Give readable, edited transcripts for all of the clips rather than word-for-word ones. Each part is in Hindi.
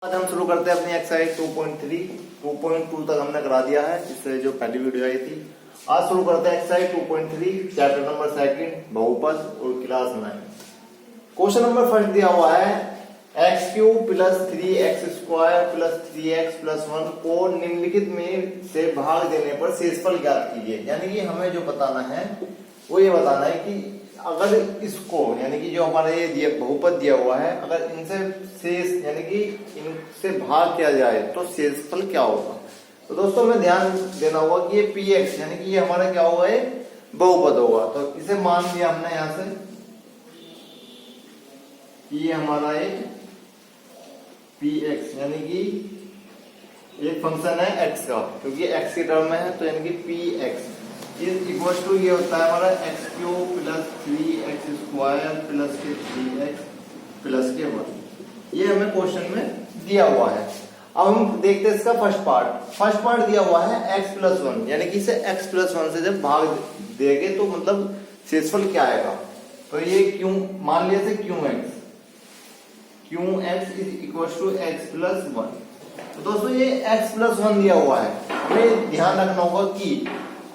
आज हम शुरू करते हैं अपनी एक्सरसाइज 2.2 तक हमने करा दिया है। इससे जो पहली वीडियो आई थी, आज शुरू करते हैं एक्सरसाइज 2.3 चैप्टर नंबर 2 बहुपद और क्लास 9। क्वेश्चन नंबर फर्स्ट दिया हुआ है x³ plus 3x² plus 3x plus 1 को निम्नलिखित में से भाग देने पर शेषफल ज्ञात कीजिए। यानी कि हमें जो बताना है वो ये बताना है कि अगर इसको यानी कि जो हमारे ये बहुपद दिया हुआ है, अगर इनसे शेष यानी कि इनसे भाग किया जाए तो शेषफल क्या होगा। तो दोस्तों हमें ध्यान देना होगा कि ये px यानी कि ये हमारा क्या होगा, ये बहुपद होगा। तो इसे मान लिया हमने यहां से कि ये हमारा एक px यानी कि एक फंक्शन है x का, क्योंकि x की टर्म में है तो यानी कि px इज इक्वल टू ये होता है हमारा x³ प्लस 3x² प्लस के 3x प्लस के 1। ये हमें क्वेश्चन में दिया हुआ है। अब हम देखते हैं इसका फर्स्ट पार्ट दिया हुआ है x प्लस 1 यानी कि इसे x प्लस 1 से जब भाग देंगे तो मतलब शेषफल क्या आएगा। तो ये क्यों मान लिया थे qx is equal to x plus 1। तो दोस्तों ये x प्लस 1 दिया हुआ है, हमें ध्यान रखना होगा कि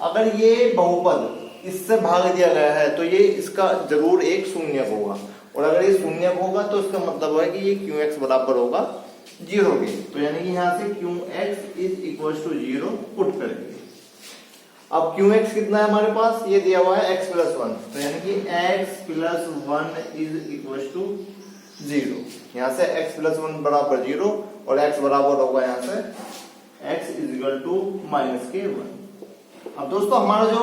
अगर ये बहुपद इससे भाग दिया गया है तो ये इसका जरूर एक शून्यक होगा, और अगर ये शून्यक होगा तो इसका मतलब है कि ये qx बराबर होगा 0 के। तो यानी कि यहाँ से qx is equal to 0 put करेंगे। अब qx कितना है हमारे पास, ये दिया हुआ है x प्लस 1, तो यानी कि x plus 1 is equal to 0। यहाँ से x प्लस 1 बराबर 0 और x बराबर होगा यहाँ से x is equal to minus के 1। अब दोस्तों हमारा जो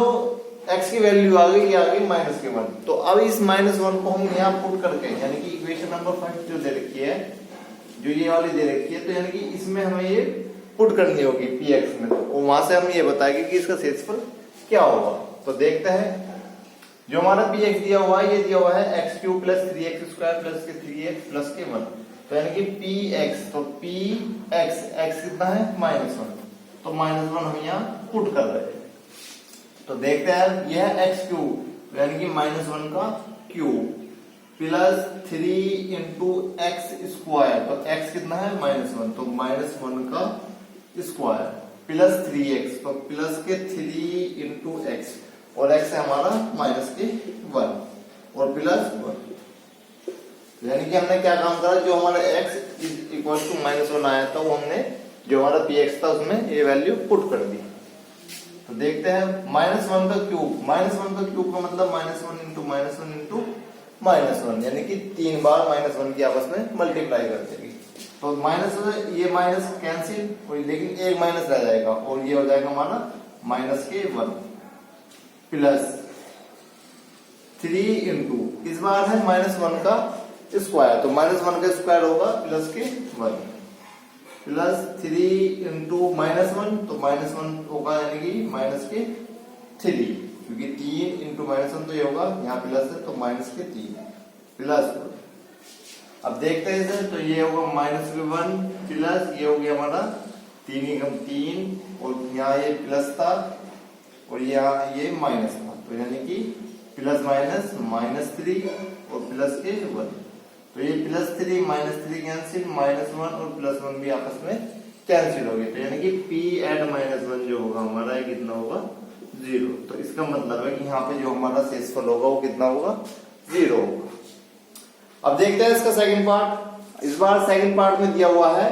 x की वैल्यू आ गई, ये आ गई माइनस के 1। तो अब इस माइनस 1 को हम यहाँ पुट करके यानी कि इक्वेशन नंबर 5 जो दे रखी है, जो ये वाली दे रखी है, तो यानी कि इसमें हमें ये पुट करनी होगी px में, तो वहां से हम ये बताएंगे कि इसका शेषफल क्या होगा। तो देखते हैं जो हमारा px दिया हुआ है, ये दिया हुआ है x³ प्लस 3x² प्लस के 3x प्लस के 1। तो यानी कि px, तो px x कितना है -1, तो -1 हम यहाँ पुट कर रहे हैं। तो देखते हैं यह है x³ यानी कि -1 का क्यूब प्लस 3 इंटू x², तो x कितना है -1, तो -1 का स्क्वायर प्लस 3x, तो प्लस के 3 इंटू x, और x है हमारा माइनस के 1 और प्लस 1। यानी कि हमने क्या काम करा, जो हमारा x इज इक्वल टू -1 आया था वो हमने जो हमारा px था उसमें ये वैल्यू पुट कर दी। तो देखते हैं -1 का क्यूब का मतलब -1 इंटू -1 इंटू -1 यानी कि 3 बार -1 की आपस में मल्टीप्लाई कर देगी। तो माइनस ये माइनस कैंसिल, लेकिन एक माइनस रह जाएगा और ये हो जाएगा हमारा माइनस के 1 प्लस 3 इंटू इस बार है -1 का स्क्वायर, तो -1 का स्क्वायर होगा प्लस के 1 प्लस 3 इंटू -1, तो -1 होगा यानी कि माइनस के 3, क्योंकि 3 इंटू -1 तो ये होगा यहाँ प्लस है तो माइनस के 3 प्लस 1। अब देखते हैं इसे, तो ये होगा माइनस के 1 प्लस ये हो गया हमारा 3 एकम 3 और यहाँ ये प्लस था और यहाँ ये माइनस था, तो यानी कि प्लस माइनस -3 और प्लस के 1। तो ये प्लस 3 -3 कैंसिल, -1 और प्लस 1 भी आपस में कैंसिल हो गए, तो यानी कि p एड -1 जो होगा हमारा ये कितना होगा 0। तो इसका मतलब है कि यहाँ पे जो हमारा शेषफल होगा वो कितना होगा 0 होगा। अब देखते हैं इसका सेकंड पार्ट। इस बार सेकंड पार्ट में दिया हुआ है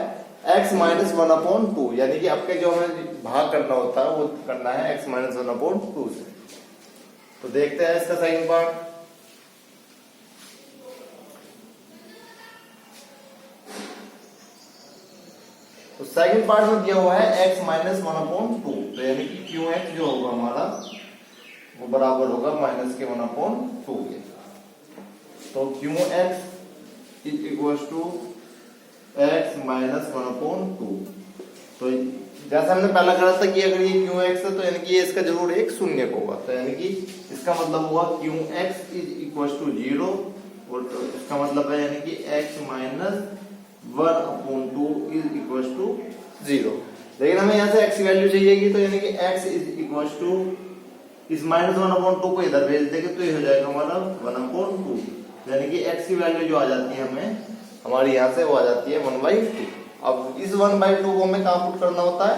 x - 1/2 यानी कि आपके जो हमें भाग करना होता है वो करना है x - 1/2 से। तो देखते हैं इसका सेकंड पार्ट। तो सेकंड पार्ट में दिया हुआ है x - 1/2, तो यानी कि qx जो होगा हमारा वो बराबर होगा माइनस के 1/2 के। तो qx is equal to x - 1/2। तो जैसा हमने पहला करा था कि अगर ये qx है तो यानी कि ये इसका जरूर एक शून्यक होगा, तो यानी कि इसका मतलब होगा qx इज इक्वल टू 0, और तो इसका मतलब है यानी कि x - 1/2 इज इक्वल टू 0। लेकिन हमें यहाँ से x की वैल्यू चाहिएगी, तो यानी कि x इज इक्वल टू इस -1/2 को इधर भेज देंगे तो ये हो जाएगा हमारा 1/2, यानी कि x की वैल्यू जो आ जाती है हमें हमारी यहाँ से वो आ जाती है 1/2। अब इस 1/2 को हमें कहाँ पुट करना होता है,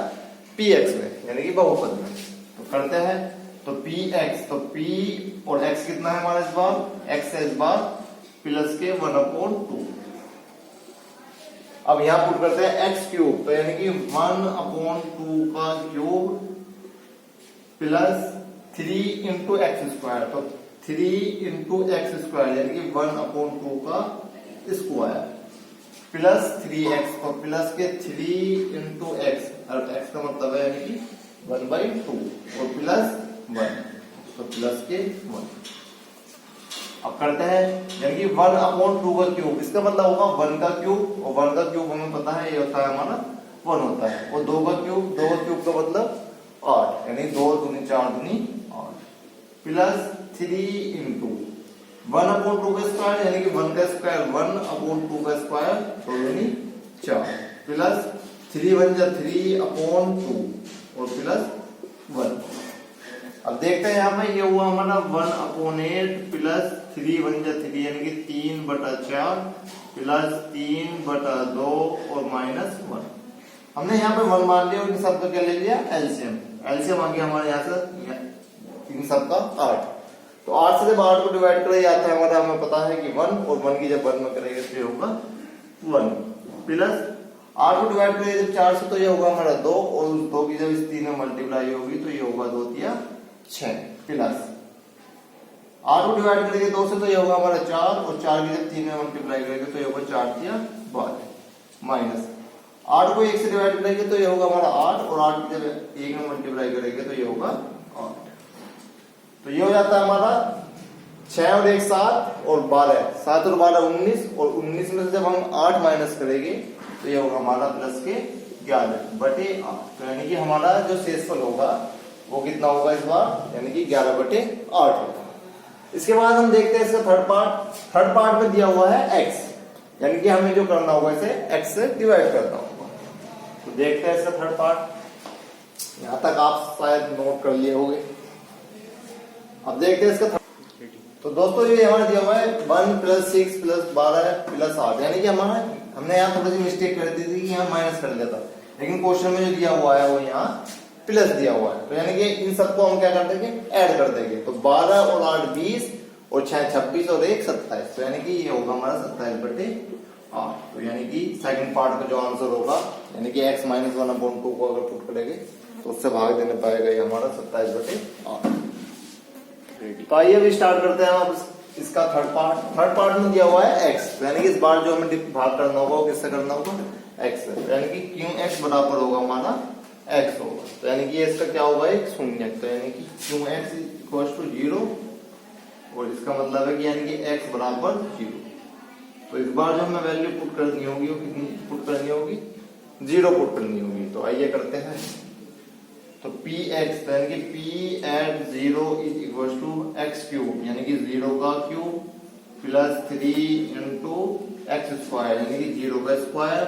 px में, यानी कि बहुपद में। तो करते हैं, तो px, तो p और x कितना है हमारा इस बार, x है इस बार प्लस के 1/2। अब यहां पुट करते हैं x क्यूब, तो यानी कि 1/2 का cube plus 3 into x square, तो 3 इंटू एक्स स्क्वायर यानी कि 1/2 का स्क्वायर प्लस 3x, तो प्लस के 3 इंटू एक्स, और x का मतलब है यानी कि 1/2 और प्लस 1, तो प्लस के 1। अब करते हैं, यानी कि 1/2 का क्यूब, इसका मतलब होगा 1 का क्यूब, और 1 का क्यूब हमें पता है ये होता है हमारा 1 होता है, और 2 का क्यूब का मतलब 8, यानी 2 दूनी 4 दूनी 8 प्लस 3 इंटू 1/2 का स्क्वायर यानी कि 1 का स्क्वायर 1/2 का स्क्वायर, 2 दूनी 4 प्लस 3 1 जा 3/2 और प्लस 1। अब देखते हैं यहाँ पे ये हुआ हमारा 1/8 प्लस 3 1 जा 3 यानी कि 3/4 प्लस 3/2 और माइनस 1। हमने यहाँ पे 1 मान लिया और इन सबका क्या ले लिया, एलसीएम। एलसीएम आ गया हमारे यहाँ से इन सबका 8, तो 8 से जब 8 को डिवाइड करा जाता है हमारा, हमें पता है कि 1, और 1 की जब 1 में करेंगे तो ये होगा 1 प्लस 8 को डिवाइड करेंगे जब 4 से तो ये होगा हमारा 2, और उस 2 की जब इस 3 में मल्टीप्लाई होगी तो ये होगा 2 या 6 प्लस 8 को डिवाइड करेंगे 2 से तो ये होगा हमारा 4, और 4 की जब 3 में मल्टीप्लाई करेंगे तो ये होगा 4 या 12 माइनस 8 को 1 से डिवाइड करेंगे तो ये होगा हमारा 8, और 8 की जब 1 में मल्टीप्लाई करेंगे तो ये होगा 8। तो ये हो जाता है हमारा 6 और 1 7 और 12, 7 और 12 19, और 19 में से जब हम 8 माइनस करेंगे तो ये होगा हमारा प्लस के 11/8। तो यानी कि हमारा जो शेषफल होगा वो कितना होगा इस बार, यानी कि 11/8 होगा। इसके बाद हम देखते हैं इसका थर्ड पार्ट में दिया हुआ है x, यानी कि हमें जो करना होगा इसे x से डिवाइड करना होगा। तो देखते हैं इसका थर्ड पार्ट, यहां तक आप शायद नोट कर लिए होंगे। अब देखते हैं इसका तो दोस्तों ये हमारा दिया हुआ है 1 प्लस 6 प्लस 12 प्लस 8, यानी कि हमने यहाँ थोड़ी सी मिस्टेक कर दी थी कि यहाँ माइनस कर लिया था, लेकिन क्वेश्चन में जो दिया हुआ है वो यहाँ प्लस दिया हुआ है। तो यानी कि इन सबको हम क्या कर देंगे, ऐड कर देंगे, तो 12 और 8 20 और 6 26 और 1 27, तो यानी कि ये होगा हमारा 27/8। तो यानी कि सेकंड पार्ट का जो आंसर होगा, यानी कि x माइनस 1/2 को अगर पुट करेंगे तो उससे भाग देने पाएगा ये हमारा 27/8। तो आइए अभी स्टार्ट करते हैं अब इसका थर्ड पार्ट में दिया हुआ है x, यानी कि इस बार जो हमें भाग करना होगा वो किससे करना होगा, x से, यानी कि qx बराबर होगा हमारा x होगा, तो यानी कि इसका क्या होगा, एक शून्य, तो यानी कि qx इक्वल्स टू 0, और इसका मतलब है कि यानी कि x बराबर 0। तो इस बार जो हमें वैल्यू पुट करनी होगी वो कितनी पुट करनी होगी, 0 पुट करनी होगी। तो आइए करते हैं, तो px यानी कि p at 0 is equal to x cube, यानी कि 0 का cube plus 3 into x square, यानी कि 0 का स्क्वायर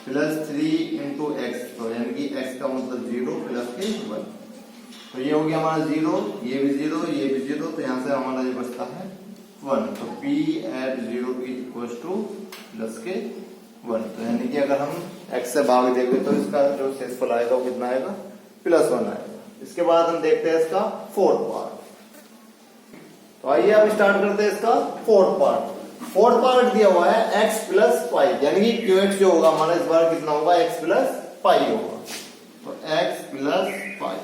प्लस 3 इंटू एक्स, तो यानी कि x का मतलब 0 प्लस के 1। तो ये हो गया हमारा 0, ये भी 0, ये भी 0, तो यहाँ से हमारा ये बचता है 1। तो p at 0 is equal to plus के 1। तो यानी कि अगर हम x से भाग देंगे तो इसका जो शेषफल आएगा वो कितना आएगा, +1 आएगा। इसके बाद हम देखते हैं इसका फोर्थ पार्ट। तो आइए अब स्टार्ट करते हैं इसका फोर्थ पार्ट दिया हुआ है x प्लस पाई, यानी कि qx जो होगा हमारा इस बार कितना होगा, x प्लस पाई होगा, तो x प्लस पाई,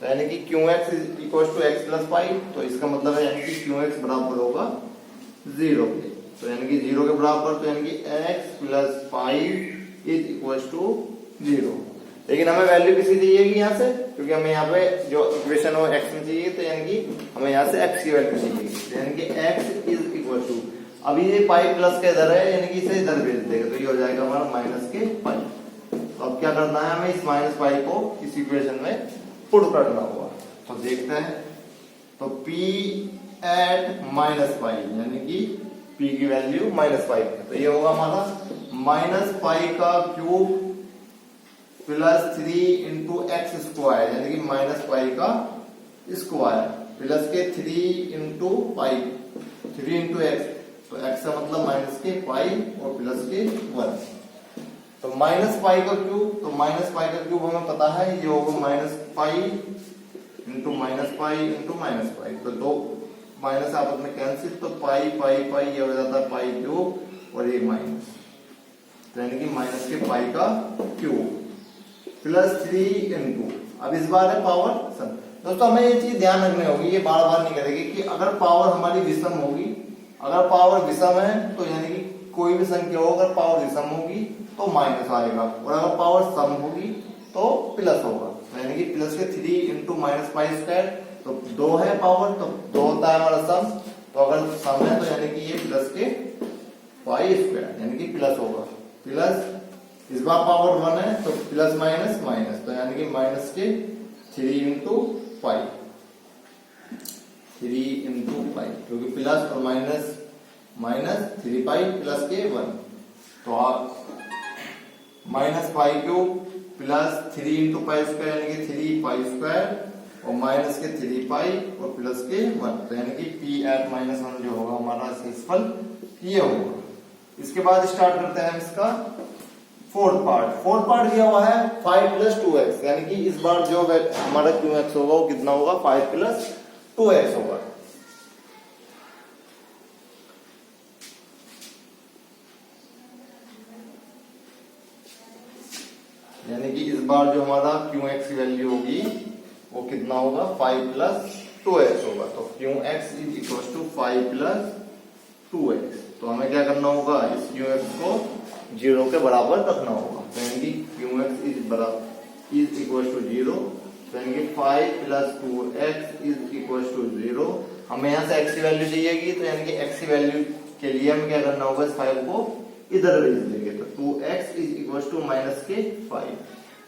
तो यानी कि qx equal to x plus pi, तो इसका मतलब है यानी कि qx बराबर होगा 0 के, तो यानी कि 0 के बराबर, तो यानी कि x plus pi is equal to 0। लेकिन हमें वैल्यू किसी चाहिएगी यहाँ से, क्योंकि हमें यहाँ पे जो इक्वेशन हो x में चाहिए, तो यानी कि हमें यहाँ से x की वैल्यू चाहिए, तो यानी कि x इज इक्वल टू, अभी ये पाई प्लस का इधर है, यानी कि इसे इधर भेज देगा, तो ये हो जाएगा हमारा माइनस के पाई। तो अब क्या करना है, हमें इस माइनस पाई को इस इक्वेशन में पुट करना होगा। तो देखते हैं, तो p एट माइनस पाई, यानी कि p की वैल्यू माइनस पाई, तो ये होगा हमारा माइनस पाई का cube plus 3 into x square, यानी कि माइनस पाई का स्क्वायर प्लस के 3 इंटू पाई, 3 इंटू एक्स, तो एक्स का मतलब माइनस के पाई और प्लस के 1। माइनस पाई का क्यूब, तो माइनस पाई का क्यूब हमें पता है ये होगा minus pi into minus pi into minus pi, तो दो माइनस आपस में कैंसिल, तो पाई पाई पाई ये हो जाता है पाई क्यूब और एक माइनस, तो यानी कि माइनस के पाई का क्यूब प्लस 3 इंटू, अब इस बार है पावर सम। दोस्तों हमें ये चीज ध्यान रखनी होगी, ये बार बार नहीं करेगी कि अगर पावर हमारी विषम होगी, अगर पावर विषम है तो यानी कि कोई भी संख्या हो अगर पावर विषम होगी तो माइनस आएगा, और अगर पावर सम होगी तो प्लस होगा, तो यानी कि प्लस के 3 इंटू माइनस पाई स्क्वायर, तो 2 है पावर तो 2 होता है हमारा सम, तो अगर सम है तो यानी कि ये प्लस के पाई स्क्वायर यानी कि प्लस होगा, प्लस इस बार पावर 1 है तो प्लस माइनस माइनस, तो यानी कि माइनस के 3 इंटू पाई, 3 इंटू पाई, क्योंकि प्लस और माइनस माइनस 3 पाई प्लस के 1, तो आप minus pi cube plus 3 into pi square यानी कि 3 पाई स्क्वायर और माइनस के 3 पाई और प्लस के 1, तो यानी कि पी एफ माइनस 1 जो होगा हमारा शेषफल ये होगा। इसके बाद स्टार्ट करते हैं इसका फोर्थ पार्ट दिया हुआ है 5 प्लस 2x, यानी कि इस बार जो हमारा qx होगा वो कितना होगा 5 प्लस 2x होगा। यानी कि इस बार जो हमारा qx की वैल्यू होगी वो कितना होगा 5 प्लस 2x होगा, तो qx is equal to 5 plus 2x, तो हमें क्या करना होगा इस qx को 0 के बराबर रखना होगा, तो यानी कि qx इज इक्वल टू 0, तो यानी कि 5 plus 2x is equal to 0। हमें यहाँ से x की वैल्यू चाहिएगी, तो यानी कि x की वैल्यू के लिए हमें क्या करना होगा इस 5 को इधर भेज देंगे, तो 2x is equal to minus के 5,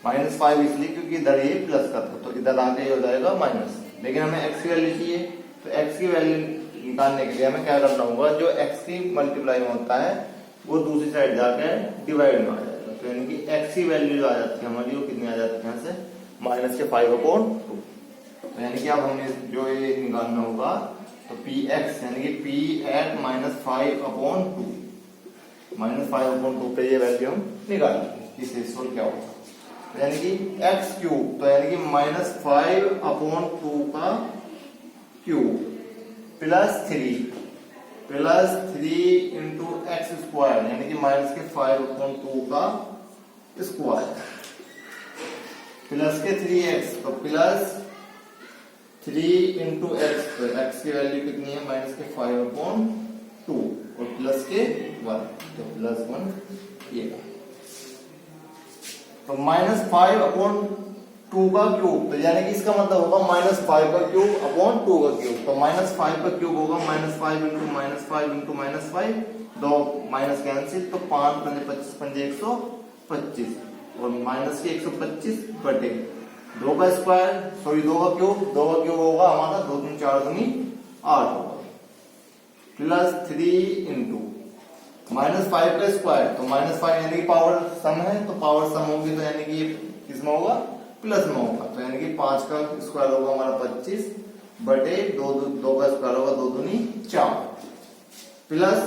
माइनस 5 इसलिए क्योंकि इधर ये प्लस का था, तो इधर आके हो जाएगा माइनस, लेकिन हमें x की वैल्यू चाहिए, तो x की वैल्यू निकालने के लिए हमें क्या करना होगा जो x की मल्टीप्लाई में होता है वो दूसरी साइड जाके डिवाइड में आ जाएगा, तो यानी कि x की वैल्यू जो आ जाती है हमारी वो कितनी आ जाती है यहाँ से माइनस के 5/2, तो यानी कि अब हमें जो ये निकालना होगा तो px यानी कि p at माइनस 5/2, माइनस 5/2 पे ये वैल्यू हम निकालेंगे इस शेषफल क्या होगा, तो यानी कि x क्यूब, तो यानी कि माइनस 5/2 का cube plus 3 into x square यानी कि माइनस के 5/2 का स्क्वायर प्लस के 3x, तो प्लस 3 इंटू एक्स, तो एक्स की वैल्यू कितनी है माइनस के 5/2 और प्लस के 1, तो प्लस 1 ये, तो माइनस 5/2 का क्यूब, तो यानी कि इसका मतलब होगा माइनस 5 का क्यूब अपॉन 2 का क्यूब, तो माइनस 5 का क्यूब होगा minus 5 into minus 5 into minus 5, दो माइनस कैंसिल, तो 5 पंजे 25 पंजे 125 और माइनस के 125 बटे 2 का स्क्वायर, सॉरी 2 का क्यूब होगा हमारा 2 3 4 दूनी 8 होगा, प्लस 3 इंटू माइनस 5 का स्क्वायर, तो माइनस 5 यानी कि पावर सम है, तो पावर सम होगी तो यानी कि ये किसमें होगा प्लस में होगा, तो यानी कि 5 का स्क्वायर होगा हमारा 25 बटे 2 का स्क्वायर होगा 2 दूनी 4 प्लस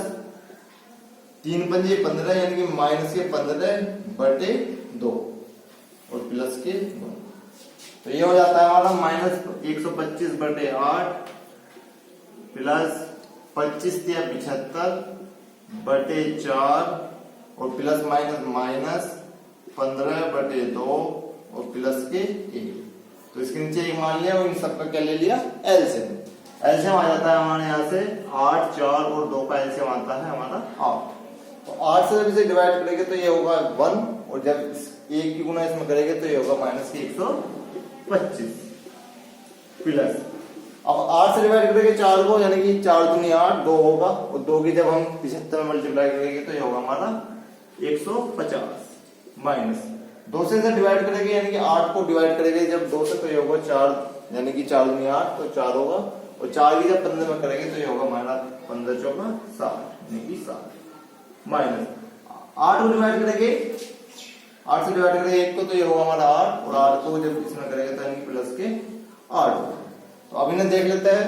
3 पंजे 15 यानी कि माइनस के 15 बटे 2 और प्लस के 2, तो ये हो जाता है हमारा माइनस 125 बटे 8 प्लस 25 या 75 बटे 4 और प्लस माइनस माइनस 15 बटे 2 और प्लस के 1, तो इसके नीचे एक मान लिया और इन सबका क्या ले लिया एलसीएम आ जाता है हमारे यहाँ से 8 4 और 2 का एलसीएम आता है हमारा 8, तो 8 से जब इसे डिवाइड करेंगे तो ये होगा 1 और जब 1 की गुना इसमें करेंगे तो ये होगा माइनस के 125 प्लस, अब 8 से डिवाइड करेंगे 4 को यानी कि 4 दूनी 8 2 होगा और 2 की जब हम 75 में मल्टीप्लाई करेंगे तो ये होगा हमारा 150 माइनस 2 से डिवाइड करेंगे यानी कि 8 को डिवाइड करेंगे जब 2 से तो ये होगा 4 यानी कि 4 दूनी 8 तो 4 होगा और 4 की जब 15 में करेंगे तो ये होगा हमारा 15 चौका 60 यानी कि 60 माइनस 8 को डिवाइड करेंगे 8 से डिवाइड करेंगे 1 को तो ये होगा हमारा 8 और 8 को जब इसमें करेंगे तो यानी प्लस के 8 होगा, तो अब इन्हें देख लेते हैं,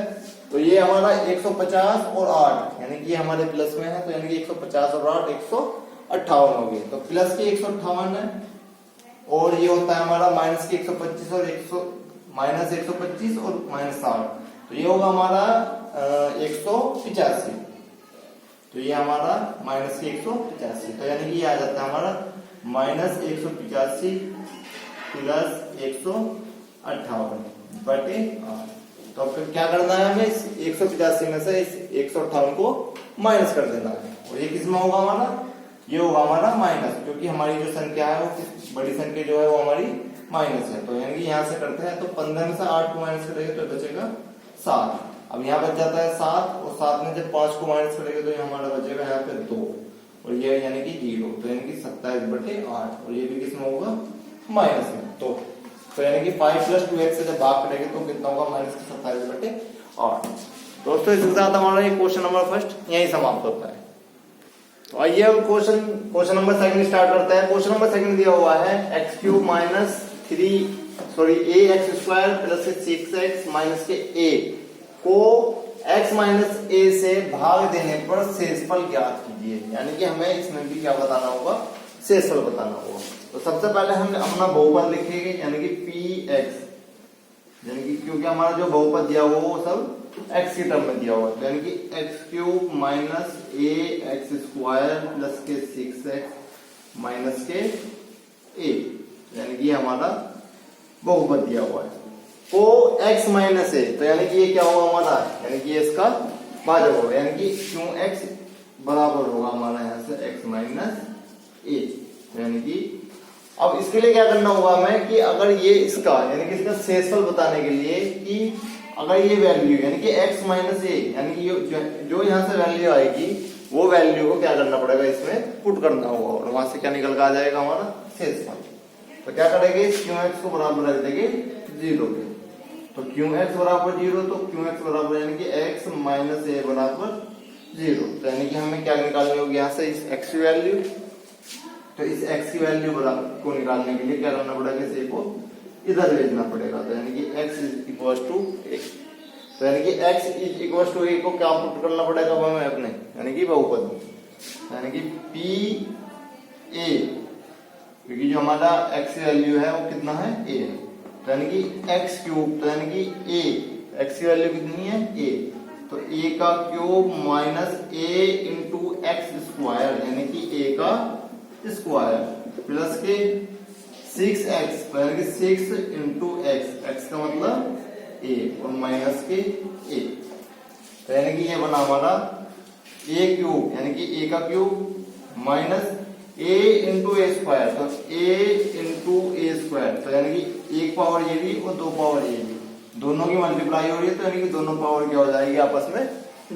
तो ये हमारा 150 और 8 यानी कि हमारे प्लस में है तो यानी कि 150 और 8 158 हो गई। तो प्लस के 158 है और ये होता है हमारा माइनस के 125 और माइनस 125 और माइनस 60, तो ये होगा हमारा 185। तो ये हमारा माइनस के 185, तो यानी कि ये आ जाता है हमारा माइनस 185 प्लस 158 बटे 8। तो फिर क्या करना है हमें, इस 185 में से इस 158 को माइनस कर देना है। और ये किसमें होगा हमारा, ये होगा हमारा माइनस, क्योंकि हमारी जो संख्या है वो बड़ी संख्या जो है वो हमारी माइनस है। तो यानी कि यहाँ से करते हैं तो 15 में से 8 को माइनस करेंगे तो बचेगा 7। अब यहाँ बच जाता है 7 और 7 में जब 5 को माइनस करेंगे तो ये हमारा बचेगा यहाँ पे 2 और ये यानी कि 0, तो यानी कि 27 बटे 8 और ये भी किसमें होगा, माइनस में। तो यानी कि 5 प्लस 2x से जब भाग करेंगे तो कितना होगा, माइनस के 27 बटे 8। दोस्तों इसके साथ हमारा ये क्वेश्चन नंबर फर्स्ट यही समाप्त होता है। तो आइए अब क्वेश्चन नंबर सेकंड स्टार्ट करते हैं। क्वेश्चन नंबर सेकंड दिया हुआ है x cube minus ax square plus 6x minus के a को x माइनस a से भाग देने पर शेषफल ज्ञात कीजिए। यानी कि हमें इसमें भी क्या बताना होगा, शेषफल बताना होगा। तो सबसे पहले हम अपना बहुपद लिखेंगे यानी कि px, यानी कि क्योंकि हमारा जो बहुपद दिया हुआ वो सब x की टर्म में दिया हुआ है, यानी कि x cube minus ax square plus के 6x माइनस के a, यानी कि हमारा बहुपद दिया हुआ है। को x माइनस a, तो यानी कि ये क्या होगा हमारा, यानी कि ये इसका भाजक होगा, यानी कि क्यों x बराबर होगा हमारा यहाँ से x माइनस a। यानी कि अब इसके लिए क्या करना होगा हमें कि अगर ये इसका यानी कि इसका शेषफल बताने के लिए कि अगर ये वैल्यू यानी कि x माइनस a, यानी कि जो यहाँ से वैल्यू आएगी वो वैल्यू को क्या करना पड़ेगा, इसमें पुट करना होगा और वहां से क्या निकल कर आ जाएगा हमारा शेषफल। तो क्या करेंगे, क्यू एक्स को बराबर रख देंगे 0 के। तो क्यू एक्स बराबर 0, तो क्यू एक्स बराबर यानी कि x माइनस a बराबर 0। तो यानी कि हमें क्या निकालनी होगी यहाँ से, इस x की वैल्यू। तो इस x की वैल्यू को निकालने के लिए क्या करना पड़ेगा, इस a को इधर भेजना पड़ेगा। तो यानी कि x is equal to a, तो यानी कि x is equal to a को क्या पुट करना पड़ेगा हमें अपने, यानी कि बहुपद में, यानी कि p a, क्योंकि जो हमारा x की वैल्यू है वो कितना है, a है। तो यानी कि x क्यूब, तो यानी कि a, x की वैल्यू कितनी है a, तो a का cube minus a into x square, यानी कि a का स्क्वायर प्लस के 6x, यानी कि 6 इंटू एक्स, एक्स का मतलब a और माइनस के a। तो यानी कि ये बना हमारा a क्यूब, यानी कि a का cube minus a into A square, तो a इंटू ए स्क्वायर, तो यानी कि एक पावर ये भी और 2 पावर ये भी, दोनों की मल्टीप्लाई हो रही है, तो यानी कि दोनों पावर क्या हो जाएगी, आपस में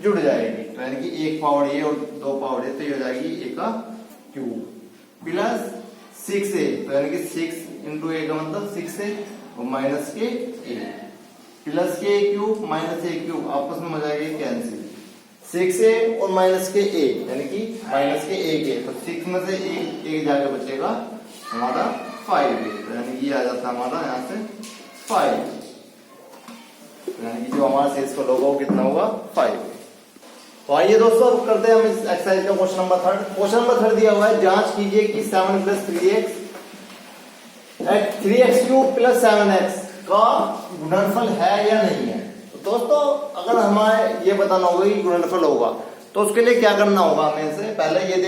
जुड़ जाएगी। तो यानी कि एक पावर ये और 2 पावर ये, तो ये हो जाएगी a का क्यूब प्लस 6a, तो यानी कि 6 इंटू a का मतलब 6a और माइनस के a प्लस के क्यूब माइनस a क्यूब, आपस में हो जाएगी कैंसिल, 6a और माइनस के a, यानी कि माइनस के a के, तो 6 में से एक जाके बचेगा हमारा 5a, तो यानी कि आ जाता है हमारा यहाँ से 5, यानी कि जो हमारा शेषफल होगा वो कितना होगा, 5। तो आइए दोस्तों अब करते हैं हम इस एक्सरसाइज का क्वेश्चन नंबर 3। क्वेश्चन नंबर 3 दिया हुआ है, जांच कीजिए कि 7 plus 3x cube plus 7x का गुणनफल है या नहीं है। तो दोस्तों अगर हमें ये बताना होगा कि गुणनफल होगा तो उसके लिए क्या करना होगा, हमें से पहले ये